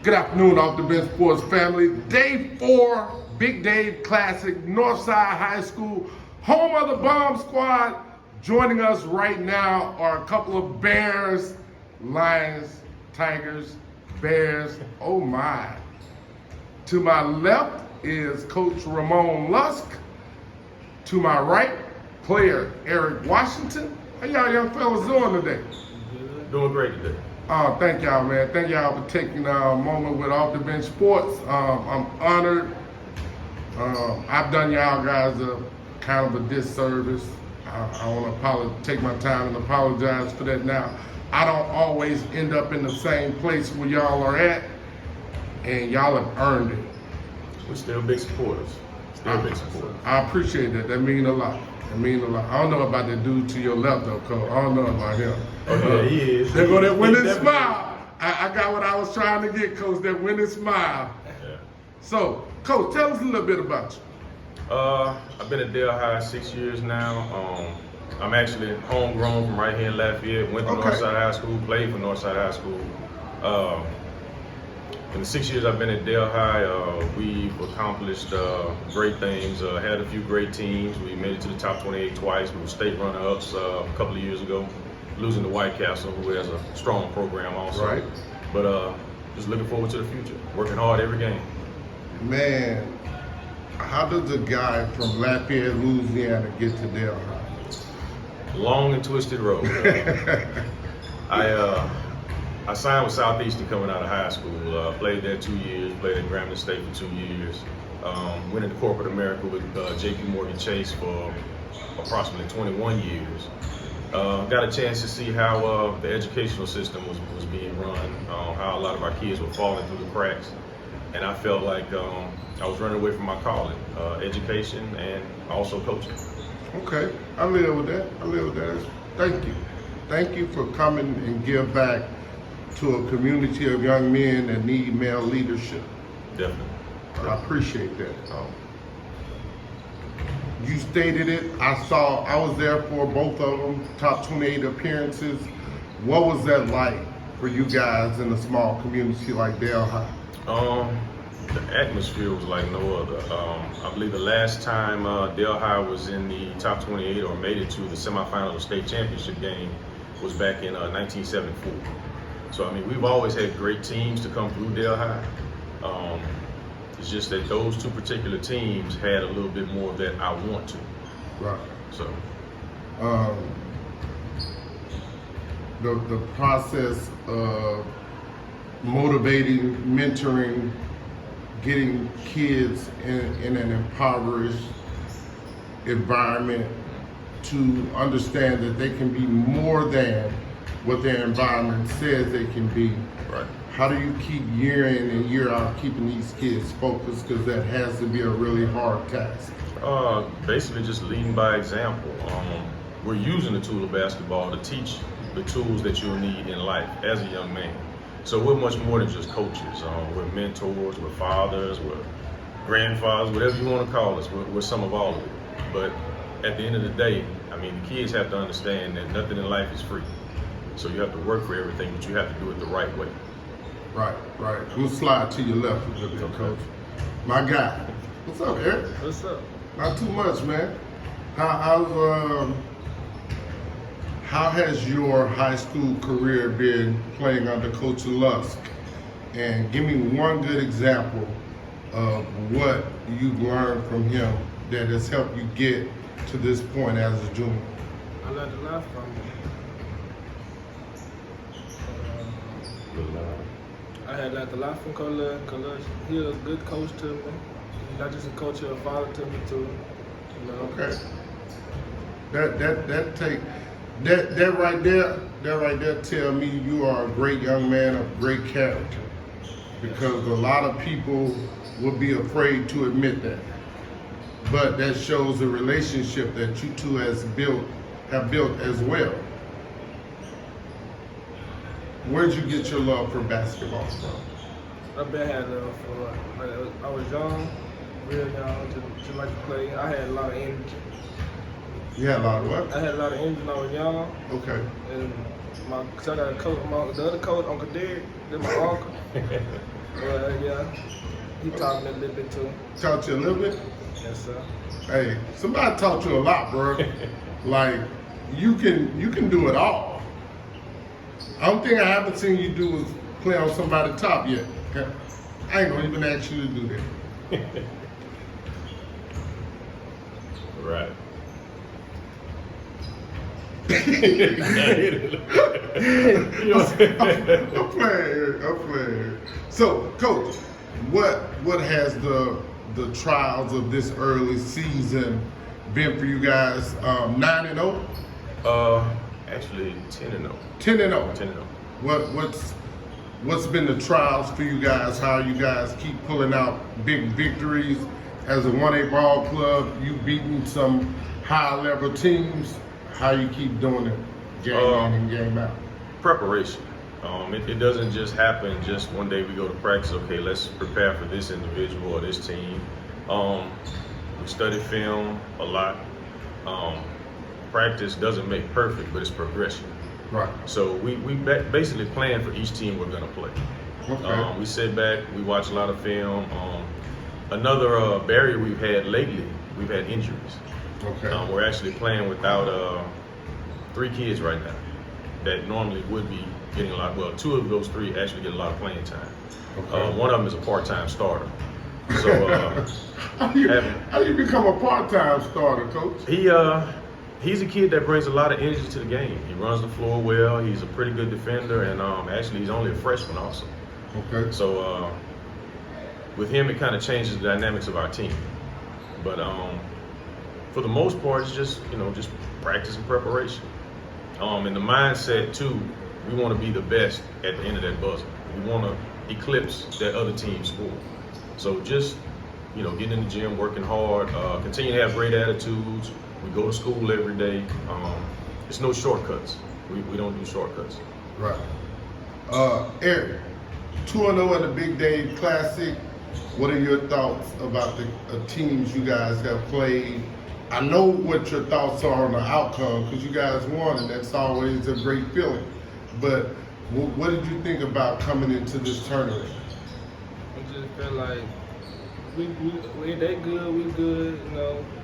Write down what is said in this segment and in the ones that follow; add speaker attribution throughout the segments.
Speaker 1: Good afternoon, Off the Bench Sports family. Day 4, Big Dave Classic, Northside High School, home of the Bomb Squad. Joining us right now are a couple of Bears, Lions, Tigers, Bears. Oh my. To my left is Coach Ramon Lusk. To my right, player Eric Washington. How y'all young fellas doing today?
Speaker 2: Doing great today.
Speaker 1: Thank y'all, man. Thank y'all for taking a moment with Off the Bench Sports. I'm honored. I've done y'all guys a kind of a disservice. I want to take my time and apologize for that now. I don't always end up in the same place where y'all are at, and y'all have earned it.
Speaker 2: We're still big supporters.
Speaker 1: I appreciate that. That means a lot. It means a lot. I don't know about that dude to your left, though, Coach. I don't know about him.
Speaker 2: Oh, yeah, he is.
Speaker 1: There go that winning smile. I got what I was trying to get, Coach, that winning smile.
Speaker 2: Yeah.
Speaker 1: So, Coach, tell us a little bit about you.
Speaker 2: I've been at Dale High 6 years now. I'm actually homegrown from right here in Lafayette. Went to Northside High School, played for Northside High School. In the 6 years I've been at Dale High, we've accomplished great things. Had a few great teams. We made it to the top 28 twice. We were state runner-ups a couple of years ago, losing to White Castle, who has a strong program also.
Speaker 1: Right.
Speaker 2: But just looking forward to the future. Working hard every game.
Speaker 1: Man, how does a guy from Lafayette, Louisiana get to Dale High?
Speaker 2: Long and twisted road. I signed with Southeastern coming out of high school. Played there 2 years, played at Grambling State for 2 years. Went into corporate America with JP Morgan Chase for approximately 21 years. Got a chance to see how the educational system was being run, how a lot of our kids were falling through the cracks. And I felt like I was running away from my calling, education and also coaching.
Speaker 1: Okay, I live with that. Thank you. Thank you for coming and give back to a community of young men that need male leadership.
Speaker 2: Definitely.
Speaker 1: I appreciate that. You stated it. I was there for both of them, top 28 appearances. What was that like for you guys in a small community like Dale High?
Speaker 2: The atmosphere was like no other. I believe the last time Dale High was in the top 28 or made it to the semifinal of the state championship game was back in 1974. So, I mean, we've always had great teams to come through Dale High. It's just that those two particular teams had a little bit more of that I want to.
Speaker 1: Right.
Speaker 2: So.
Speaker 1: The process of motivating, mentoring, getting kids in an impoverished environment to understand that they can be more than what their environment says they can be.
Speaker 2: Right.
Speaker 1: How do you keep year in and year out keeping these kids focused? Because that has to be a really hard task.
Speaker 2: Basically just leading by example. We're using the tool of basketball to teach the tools that you'll need in life as a young man. So we're much more than just coaches. We're mentors, we're fathers, we're grandfathers, whatever you want to call us. We're some of all of it. But at the end of the day, I mean, the kids have to understand that nothing in life is free. So you have to work for everything, but you have to do it the right way.
Speaker 1: Right. I'm gonna slide to your left a little bit, Coach. My guy. What's up, Eric?
Speaker 3: What's up?
Speaker 1: Not too much, man. How has your high school career been playing under Coach Lusk? And give me one good example of what you've learned from him that has helped you get to this point as a junior.
Speaker 3: I learned a lot from him. I had learned a lot from Coach. He was a good coach to me. Not just a coach, he was a father to me too. You know?
Speaker 1: Okay. That right there tell me you are a great young man of great character. Because a lot of people would be afraid to admit that. But that shows the relationship that you two have built as well. Where'd you get your love for basketball from?
Speaker 3: I've been had love for, I was young, real young, just like to play. I had a lot of energy.
Speaker 1: You had a lot of what?
Speaker 3: I had a lot of energy when I was young.
Speaker 1: Okay.
Speaker 3: And cause I got a coach, the other coach, Uncle Derek, that's my uncle. Yeah, he taught me a little bit too.
Speaker 1: Taught you a little bit?
Speaker 3: Yes, sir.
Speaker 1: Hey, somebody taught you a lot, bro. Like, you can do it all. I don't think I haven't seen you do is play on somebody's top yet. Okay? I ain't gonna even ask you to do that.
Speaker 2: Right.
Speaker 1: I'm playing. So, Coach, what has the trials of this early season been for you guys? 9-0?
Speaker 2: Actually 10-0.
Speaker 1: 10-0.
Speaker 2: 10-0.
Speaker 1: What's been the trials for you guys? How you guys keep pulling out big victories as a 1A ball club? You beating some high level teams. How you keep doing it, game in and game out?
Speaker 2: Preparation. It doesn't just happen just one day we go to practice, okay, let's prepare for this individual or this team. We study film a lot. Practice doesn't make perfect, but it's progression.
Speaker 1: Right.
Speaker 2: So we basically plan for each team we're gonna play.
Speaker 1: Okay.
Speaker 2: We sit back, we watch a lot of film. Another barrier we've had lately, we've had injuries.
Speaker 1: Okay.
Speaker 2: We're actually playing without 3 kids right now that normally would be getting a lot. Well, 2 of those 3 actually get a lot of playing time.
Speaker 1: Okay.
Speaker 2: One of them is a part-time starter. So
Speaker 1: how you become a part-time starter, Coach?
Speaker 2: He's a kid that brings a lot of energy to the game. He runs the floor well. He's a pretty good defender, and actually he's only a freshman also.
Speaker 1: Okay.
Speaker 2: So with him, it kind of changes the dynamics of our team. But for the most part, it's just just practice and preparation. And the mindset too, we want to be the best at the end of that buzzer. We want to eclipse that other team's score. So just getting in the gym, working hard, continue to have great attitudes. We go to school every day. It's no shortcuts. We don't do shortcuts.
Speaker 1: Right. Eric, 2-0 in the Big Dave Classic. What are your thoughts about the teams you guys have played? I know what your thoughts are on the outcome because you guys won, and that's always a great feeling. But what did you think about coming into this tournament?
Speaker 3: I just feel like we they good, we good,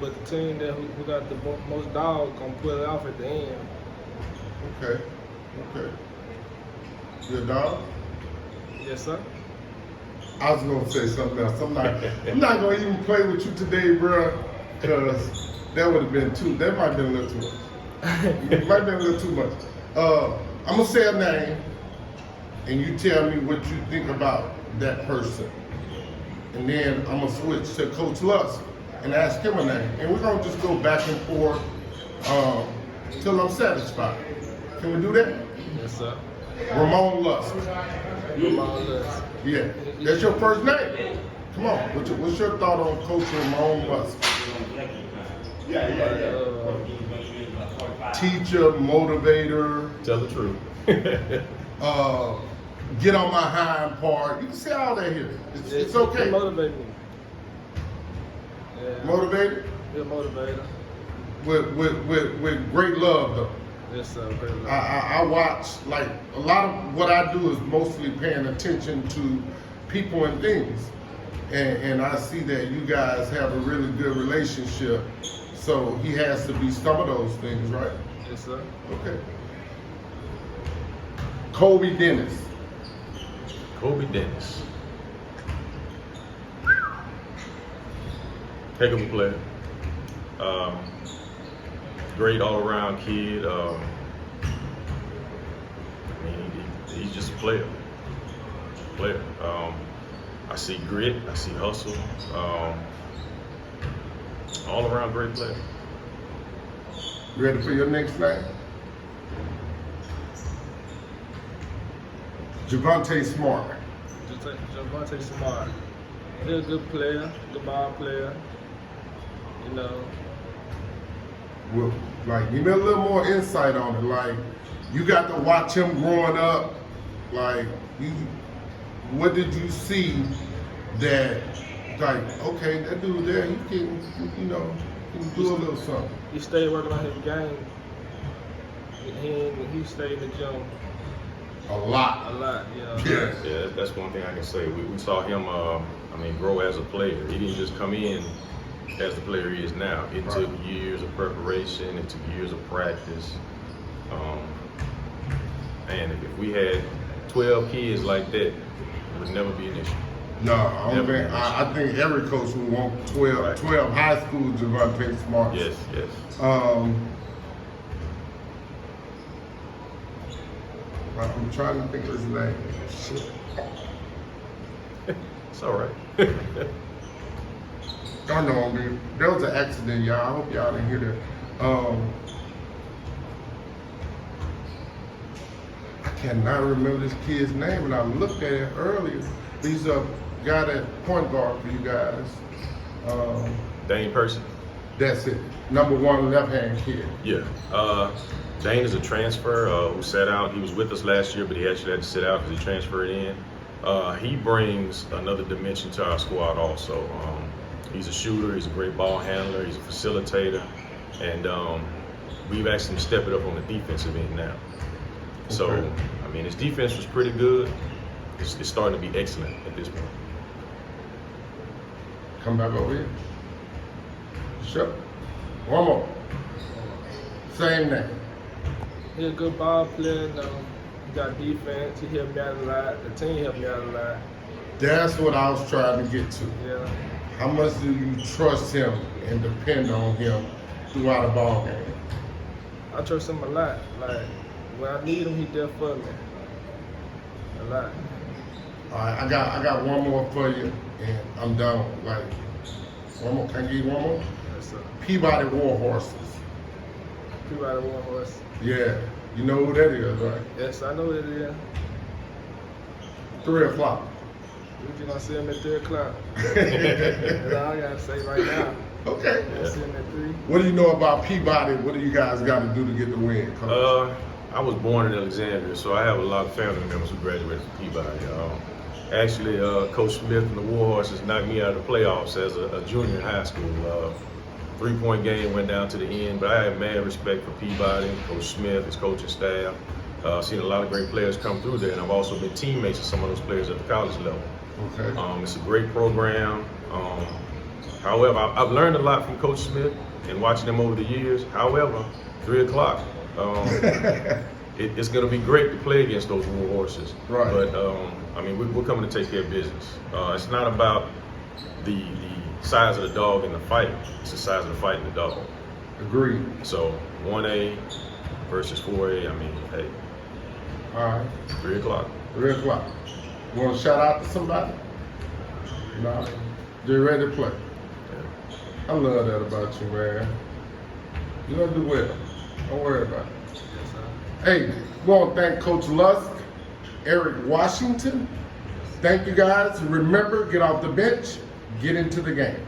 Speaker 3: but the team that who got the most dogs gonna pull it off at the end.
Speaker 1: Okay. Your dog?
Speaker 3: Yes, sir.
Speaker 1: I was gonna say something else. I'm not gonna even play with you today, bro, because that would have been that might have been a little too much. It might have been a little too much. I'm gonna say a name, and you tell me what you think about that person. And then I'm gonna switch to Coach Lusk and ask him a name. And we're gonna just go back and forth till I'm satisfied. Can we do that?
Speaker 3: Yes, sir.
Speaker 1: Ramon Lusk.
Speaker 3: Ramon Lusk.
Speaker 1: Yeah, that's your first name. Come on, what's your thought on Coach Ramon Lusk? Teacher, motivator.
Speaker 2: Tell the truth.
Speaker 1: Get on my hind part. You can say all that here. It's okay.
Speaker 3: He motivate me. Yeah.
Speaker 1: Motivated?
Speaker 3: Good motivator.
Speaker 1: With great love though.
Speaker 3: Yes, sir. Great love.
Speaker 1: I watch, like, a lot of what I do is mostly paying attention to people and things. And I see that you guys have a really good relationship. So he has to be some of those things, right?
Speaker 3: Yes, sir.
Speaker 1: Okay. Kobe Dennis.
Speaker 2: Kobe Dennis. Heck of a player. Great all-around kid. He's just a player. I see grit. I see hustle. All-around great player.
Speaker 1: You ready for your next name? Javante Smart.
Speaker 3: Javante Smart. He's a good player, good ball player.
Speaker 1: Well, like, give me a little more insight on it. Like, you got to watch him growing up. Like, what did you see that, like, okay, that dude there, he can do a little something.
Speaker 3: He stayed working on his game. He stayed in the gym.
Speaker 1: A lot.
Speaker 3: A lot, yeah.
Speaker 1: Yeah.
Speaker 2: Yeah, that's one thing I can say. We saw him, grow as a player. He didn't just come in as the player he is now. It
Speaker 1: Right.
Speaker 2: took years of preparation. It took years of practice. And if we had 12 kids like that, it would never be an issue.
Speaker 1: No, I think every coach would want 12,
Speaker 2: Right.
Speaker 1: 12 high school Javante Smarts.
Speaker 2: Yes, yes.
Speaker 1: I'm trying to think of his name. Shit.
Speaker 2: It's all right.
Speaker 1: I know, man. There was an accident, y'all. I hope y'all didn't hear that. I cannot remember this kid's name, and I looked at it earlier. He's a guy that point guard for you guys.
Speaker 2: Dane Person.
Speaker 1: That's it. Number 1 left-hand kid.
Speaker 2: Yeah. Dane is a transfer who sat out. He was with us last year, but he actually had to sit out because he transferred in. He brings another dimension to our squad also. He's a shooter. He's a great ball handler. He's a facilitator. And we've asked him to step it up on the defensive end now. So,
Speaker 1: Okay.
Speaker 2: his defense was pretty good. It's starting to be excellent at this point.
Speaker 1: Come back over here. Sure. One more. Same name.
Speaker 3: He's a good ball player. He got defense. He helped me out a lot. The team helped me out a lot.
Speaker 1: That's what I was trying to get to.
Speaker 3: Yeah.
Speaker 1: How much do you trust him and depend on him throughout a ball game?
Speaker 3: I trust him a lot. Like, when I need him, he there for me. A lot.
Speaker 1: All right, I got one more for you, and I'm done. Like, one more. Can I give you one more?
Speaker 3: Yes, sir.
Speaker 1: Peabody War Horses.
Speaker 3: Peabody War Horse.
Speaker 1: Yeah, you know who that is, right?
Speaker 3: Yes, I know what it is.
Speaker 1: 3 o'clock.
Speaker 3: We just gonna see him at 3 o'clock. That's all I gotta say right now.
Speaker 1: Okay.
Speaker 3: We'll see him at 3.
Speaker 1: What do you know about Peabody? What do you guys got to do to get the win, Coach?
Speaker 2: I was born in Alexandria, so I have a lot of family members who graduated from Peabody. Actually, Coach Smith and the Warhorses knocked me out of the playoffs as a junior in high school. 3-point game went down to the end, but I have mad respect for Peabody, Coach Smith, his coaching staff. Seen a lot of great players come through there, and I've also been teammates with some of those players at the college level.
Speaker 1: Okay.
Speaker 2: It's a great program. However, I've learned a lot from Coach Smith and watching him over the years. However, 3 o'clock, it's going to be great to play against those War Horses.
Speaker 1: Right.
Speaker 2: But we're coming to take care of business. It's not about the size of the dog in the fight. It's the size of the fight in the dog.
Speaker 1: Agreed.
Speaker 2: So 1A versus 4A. Hey,
Speaker 1: All right.
Speaker 2: 3 o'clock.
Speaker 1: 3 o'clock. You want to shout out to somebody? No. They're ready to play. I love that about you, man. You're going to do well. Don't worry about it.
Speaker 3: Yes, sir.
Speaker 1: Hey, we want to thank Coach Lusk, Eric Washington. Thank you, guys. Remember, get off the bench, get into the game.